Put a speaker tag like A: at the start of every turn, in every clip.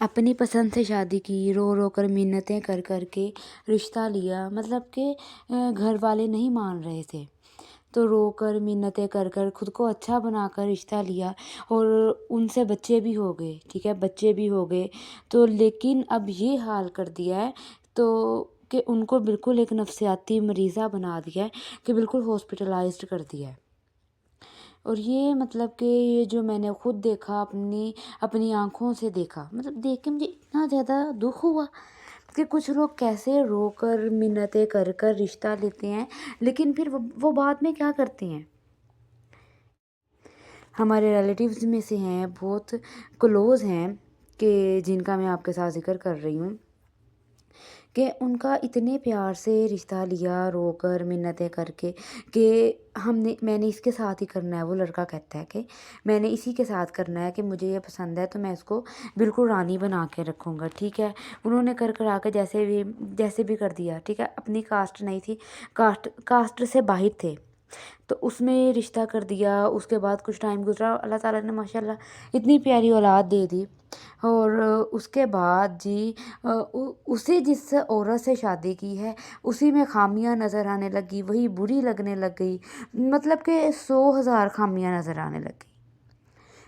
A: अपनी पसंद से शादी की, रो रो कर मिन्नतें कर कर के रिश्ता लिया, मतलब कि घर वाले नहीं मान रहे थे। तो रो कर मिन्नतें कर कर खुद को अच्छा बनाकर रिश्ता लिया और उनसे बच्चे भी हो गए, ठीक है, बच्चे भी हो गए। तो लेकिन अब ये हाल कर दिया है तो कि उनको बिल्कुल एक नफ्सियाती मरीज़ा बना दिया है, कि बिल्कुल हॉस्पिटलाइज़्ड कर दिया है। और ये मतलब कि ये जो मैंने खुद देखा, अपनी अपनी आँखों से देखा, मतलब देख के मुझे इतना ज़्यादा दुःख हुआ कि कुछ लोग कैसे रोकर मिन्नतें कर कर रिश्ता लेते हैं, लेकिन फिर वो बाद में क्या करते हैं। हमारे रिलेटिव्स में से हैं, बहुत क्लोज़ हैं, कि जिनका मैं आपके साथ ज़िक्र कर रही हूँ, कि उनका इतने प्यार से रिश्ता लिया, रोकर मिन्नतें करके, कि मैंने इसके साथ ही करना है। वो लड़का कहता है कि मैंने इसी के साथ करना है, कि मुझे ये पसंद है तो मैं इसको बिल्कुल रानी बना के रखूँगा, ठीक है। उन्होंने कर करा के जैसे भी कर दिया, ठीक है। अपनी कास्ट नहीं थी, कास्ट से बाहर थे, तो उसमें रिश्ता कर दिया। उसके बाद कुछ टाइम गुज़रा, अल्लाह ताला ने माशाल्लाह इतनी प्यारी औलाद दे दी। और उसके बाद जी उसे जिस औरत से शादी की है, उसी में खामियां नज़र आने लगी, वही बुरी लगने लग गई। मतलब कि 100,000 खामियां नज़र आने लगी।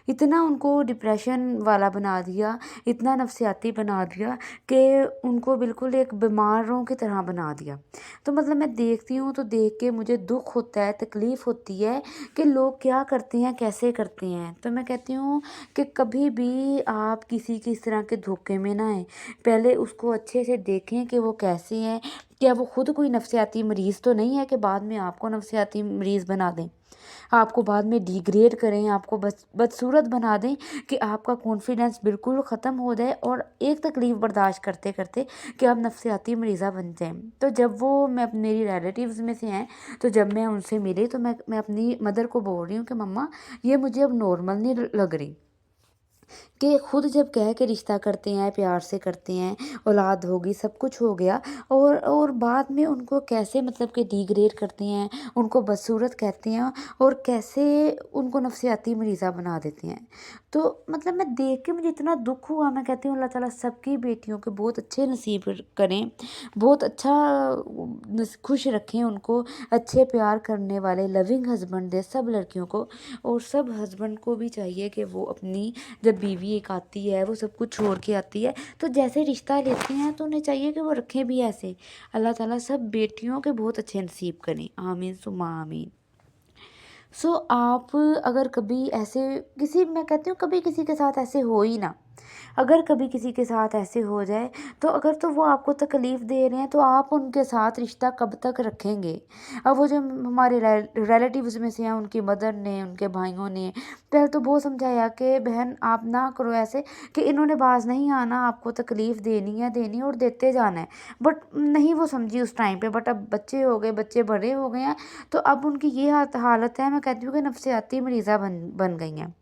A: इतना उनको डिप्रेशन वाला बना दिया, इतना नफ़सियाती बना दिया कि उनको बिल्कुल एक बीमारों की तरह बना दिया। तो मतलब मैं देखती हूँ तो देख के मुझे दुःख होता है, तकलीफ़ होती है कि लोग क्या करते हैं, कैसे करते हैं। तो मैं कहती हूँ कि कभी भी आप किसी की इस तरह के धोखे में ना आएँ। पहले उसको अच्छे से देखें कि वो कैसे हैं, क्या वो खुद कोई नफ़सियाती मरीज़ तो नहीं है कि बाद में आपको नफ़सियाती मरीज़ बना दें। आपको बाद में डिग्रेड करें, आपको बदसूरत बना दें, कि आपका कॉन्फिडेंस बिल्कुल ख़त्म हो जाए और एक तकलीफ़ बर्दाश्त करते करते कि आप नफ़सियाती मरीज़ा बन जाएँ। तो जब वो मैं मेरी रिलेटिव्स में से हैं, तो जब मैं उनसे मिली तो मैं अपनी मदर को बोल रही हूँ कि मम्मा, ये मुझे अब नॉर्मल नहीं लग रही। कि खुद जब कह के रिश्ता करते हैं, प्यार से करते हैं, औलाद होगी, सब कुछ हो गया, और बाद में उनको कैसे मतलब कि डिग्रेड करते हैं, उनको बदसूरत कहते हैं और कैसे उनको नफ़सियाती मरीज़ा बना देते हैं। तो मतलब मैं देख के मुझे इतना दुःख हुआ, मैं कहती हूँ अल्लाह ताला सबकी बेटियों के बहुत अच्छे नसीब करें, बहुत अच्छा खुश रखें उनको, अच्छे प्यार करने वाले लविंग हस्बैंड दे सब लड़कियों को। और सब हस्बैंड को भी चाहिए कि वो अपनी जब बीवी एक आती है, वो सब कुछ छोड़ के आती है, तो जैसे रिश्ता लेते हैं तो उन्हें चाहिए कि वो रखें भी ऐसे। अल्लाह ताला सब बेटियों के बहुत अच्छे नसीब करें, आमीन सुम्मा आमीन। आप अगर कभी ऐसे किसी मैं कहती हूँ कभी किसी के साथ ऐसे हो ही ना, अगर कभी किसी के साथ ऐसे हो जाए, तो अगर तो वो आपको तकलीफ़ दे रहे हैं तो आप उनके साथ रिश्ता कब तक रखेंगे। अब वो जो हमारे रिलेटिव्स में से हैं, उनकी मदर ने, उनके भाइयों ने पहले तो बहुत समझाया कि बहन आप ना करो ऐसे, कि इन्होंने बाज नहीं आना, आपको तकलीफ़ देनी है और देते जाना है। बट नहीं वो समझी उस टाइम पे। बट अब बच्चे हो गए, बच्चे बड़े हो गए हैं, तो अब उनकी ये हालत है, मैं कहती हूँ कि नफ़सियाती मरीज़ा बन गई हैं।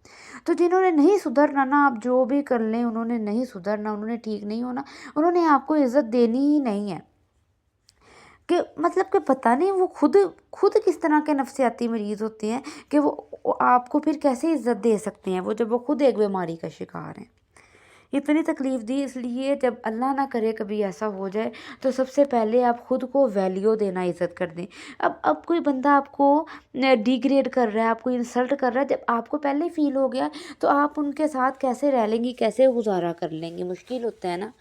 A: तो जिन्होंने नहीं सुधरना ना, आप जो भी कर लें, उन्होंने नहीं सुधरना, उन्होंने ठीक नहीं होना, उन्होंने आपको इज़्ज़त देनी ही नहीं है। कि मतलब कि पता नहीं वो खुद खुद किस तरह के नफ़सियाती मरीज़ होते हैं, कि वो आपको फिर कैसे इज़्ज़त दे सकते हैं, वो जब वो खुद एक बीमारी का शिकार हैं। इतनी तकलीफ़ दी, इसलिए जब अल्लाह ना करे कभी ऐसा हो जाए, तो सबसे पहले आप खुद को वैल्यू देना इज़्ज़त कर दें। अब कोई बंदा आपको डिग्रेड कर रहा है, आपको इंसल्ट कर रहा है, जब आपको पहले ही फ़ील हो गया, तो आप उनके साथ कैसे रह लेंगी, कैसे गुज़ारा कर लेंगी, मुश्किल होता है ना।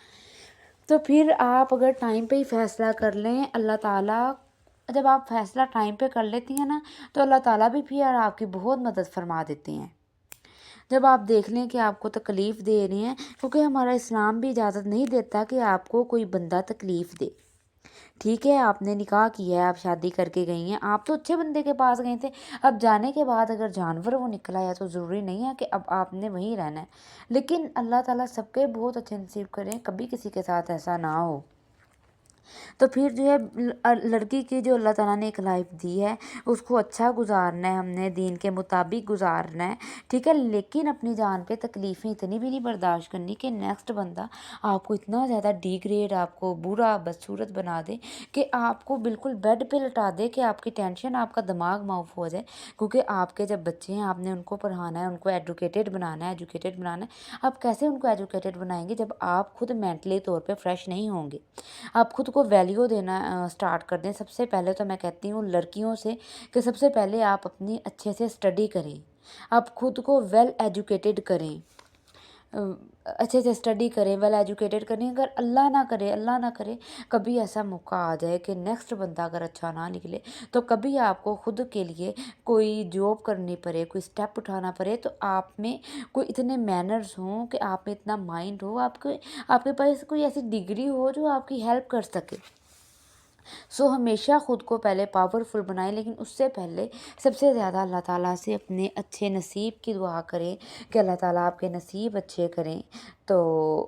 A: तो फिर आप अगर टाइम पे ही फ़ैसला कर लें, अल्लाह ताला जब आप फ़ैसला टाइम पे कर लेती हैं ना, तो अल्लाह ताला भी फिर आपकी बहुत मदद फ़रमा देते हैं। जब आप देख लें कि आपको तकलीफ़ दे रहे हैं, क्योंकि हमारा इस्लाम भी इजाज़त नहीं देता कि आपको कोई बंदा तकलीफ़ दे। ठीक है, आपने निकाह किया है, आप शादी करके गई हैं, आप तो अच्छे बंदे के पास गए थे, अब जाने के बाद अगर जानवर वो निकल आया तो ज़रूरी नहीं है कि अब आपने वहीं रहना है। लेकिन अल्लाह ताला सबके बहुत अच्छे नसीब करें, कभी किसी के साथ ऐसा ना हो। تو پھر جو ہے لڑکی کی جو اللہ تعالیٰ نے ایک لائف دی ہے اس کو اچھا گزارنا ہے، ہم نے دین کے مطابق گزارنا ہے، ٹھیک ہے، لیکن اپنی جان پہ تکلیفیں اتنی بھی نہیں برداشت کرنی کہ نیکسٹ بندہ آپ کو اتنا زیادہ ڈیگریڈ، آپ کو برا بدصورت بنا دے کہ آپ کو بالکل بیڈ پہ لٹا دے کہ آپ کی ٹینشن، آپ کا دماغ معاف ہو جائے، کیونکہ آپ کے جب بچے ہیں آپ نے ان کو پڑھانا ہے، ان کو ایجوکیٹڈ بنانا ہے، آپ کیسے ان کو ایجوکیٹڈ بنائیں گے جب آپ خود مینٹلی طور پہ فریش نہیں ہوں گے؟ آپ خود کو ویلیو دینا اسٹارٹ کر دیں۔ سب سے پہلے تو میں کہتی ہوں لڑکیوں سے کہ سب سے پہلے آپ اپنی اچھے سے اسٹڈی کریں، آپ خود کو ویل ایجوکیٹڈ کریں، اچھے سے اسٹڈی کریں، ویل ایجوکیٹڈ کریں۔ اگر اللہ نہ کرے کبھی ایسا موقع آ جائے کہ نیکسٹ بندہ اگر اچھا نہ نکلے تو کبھی آپ کو خود کے لیے کوئی جاب کرنی پڑے، کوئی اسٹیپ اٹھانا پڑے، تو آپ میں کوئی اتنے مینرز ہوں کہ آپ میں اتنا مائنڈ ہو، آپ کے پاس کوئی ایسی ڈگری ہو جو آپ کی ہیلپ کر سکے۔ ہمیشہ خود کو پہلے پاورفل بنائیں، لیکن اس سے پہلے سب سے زیادہ اللہ تعالیٰ سے اپنے اچھے نصیب کی دعا کریں کہ اللہ تعالیٰ آپ کے نصیب اچھے کریں۔ تو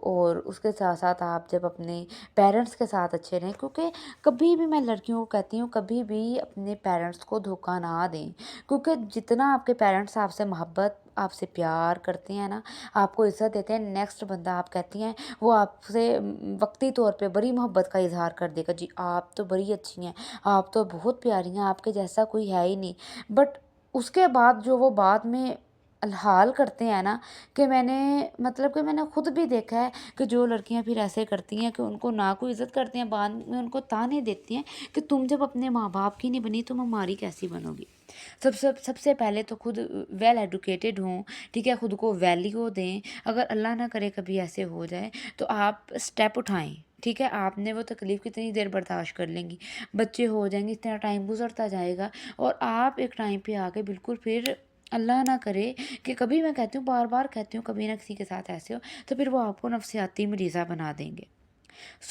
A: اور اس کے ساتھ ساتھ آپ جب اپنے پیرنٹس کے ساتھ اچھے رہیں، کیونکہ کبھی بھی میں لڑکیوں کو کہتی ہوں کبھی بھی اپنے پیرنٹس کو دھوکہ نہ دیں، کیونکہ جتنا آپ کے پیرنٹس آپ سے محبت، آپ سے پیار کرتے ہیں نا، آپ کو عزت دیتے ہیں، نیکسٹ بندہ آپ کہتی ہیں وہ آپ سے وقتی طور پہ بڑی محبت کا اظہار کر دے گا، جی آپ تو بڑی اچھی ہیں، آپ تو بہت پیاری ہیں، آپ کے جیسا کوئی ہے ہی نہیں، بٹ اس کے بعد جو وہ بعد میں الحال کرتے ہیں نا، کہ میں نے خود بھی دیکھا ہے کہ جو لڑکیاں پھر ایسے کرتی ہیں کہ ان کو نہ کوئی عزت کرتے ہیں، بعد میں ان کو تانے دیتی ہیں کہ تم جب اپنے ماں باپ کی نہیں بنی تم ہماری کیسی بنو گی۔ سب سے پہلے تو خود ویل ایڈوکیٹڈ ہوں، ٹھیک ہے، خود کو ویلیو دیں۔ اگر اللہ نہ کرے کبھی ایسے ہو جائے تو آپ اسٹیپ اٹھائیں، ٹھیک ہے، آپ نے وہ تکلیف کتنی دیر برداشت کر لیں گی، بچے ہو جائیں گے، اتنا ٹائم گزرتا جائے گا، اور آپ ایک ٹائم پہ آ کے بالکل پھر اللہ نہ کرے کہ کبھی، میں کہتی ہوں بار بار کہتی ہوں، کبھی نہ کسی کے ساتھ ایسے ہو تو پھر وہ آپ کو نفسیاتی مریضہ بنا دیں گے۔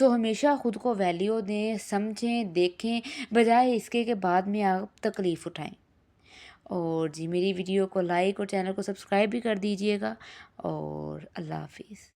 A: ہمیشہ خود کو ویلیو دیں، سمجھیں، دیکھیں، بجائے اس کے بعد میں آپ تکلیف اٹھائیں۔ اور جی میری ویڈیو کو لائک اور چینل کو سبسکرائب بھی کر دیجیے گا، اور اللہ حافظ۔